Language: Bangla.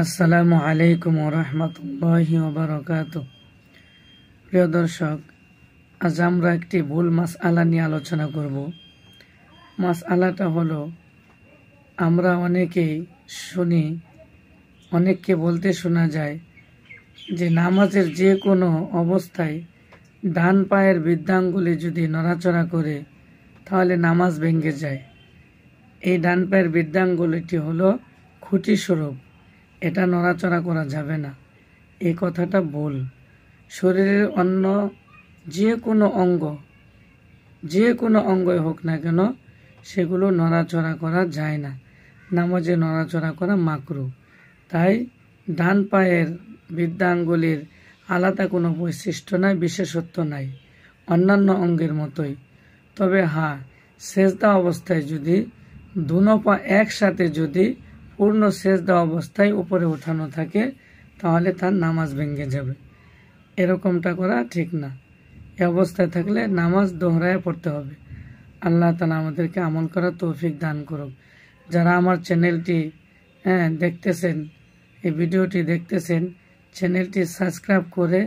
আসসালামু আলাইকুম ওরহমতুল্লাহি ওবারাকাতুহু। প্রিয় দর্শক, আজ আমরা একটি ভুল মাসআলা নিয়ে আলোচনা করব। মাসআলাটা হলো, আমরা অনেকেই শুনি, অনেককে বলতে শোনা যায় যে নামাজের যে কোনো অবস্থায় ডান পায়ের বৃদ্ধাঙ্গুলি যদি নড়াচড়া করে তাহলে নামাজ ভেঙে যায়। এই ডান পায়ের বৃদ্ধাঙ্গুলিটি হলো খুঁটি স্বরূপ, এটা নড়াচড়া করা যাবে না। এই কথাটা ভুল। শরীরের অন্য যে কোনো অঙ্গই হোক না কেন, সেগুলো নড়াচড়া করা যায় না। নামাজে নড়াচড়া করা মাকরুহ। তাই ডান পায়ের বৃদ্ধাঙ্গুলির আলাদা কোনো বৈশিষ্ট্য নাই, বিশেষত্ব নাই, অন্যান্য অঙ্গের মতোই। তবে হ্যাঁ, সেজদা অবস্থায় যদি দুনো পা একসাথে যদি পূর্ণ সেজদা অবস্থায় উপরে উঠানো থাকে তাহলে তার নামাজ ভেঙে যাবে। এরকমটা করা ঠিক না। এই অবস্থায় থাকলে নামাজ দোহরায় পড়তে হবে। আল্লাহ তাআলা আমাদেরকে আমল করার তৌফিক দান করুক। যারা আমার চ্যানেলটি দেখতেছেন, এই ভিডিওটি দেখতেছেন, চ্যানেলটি সাবস্ক্রাইব করে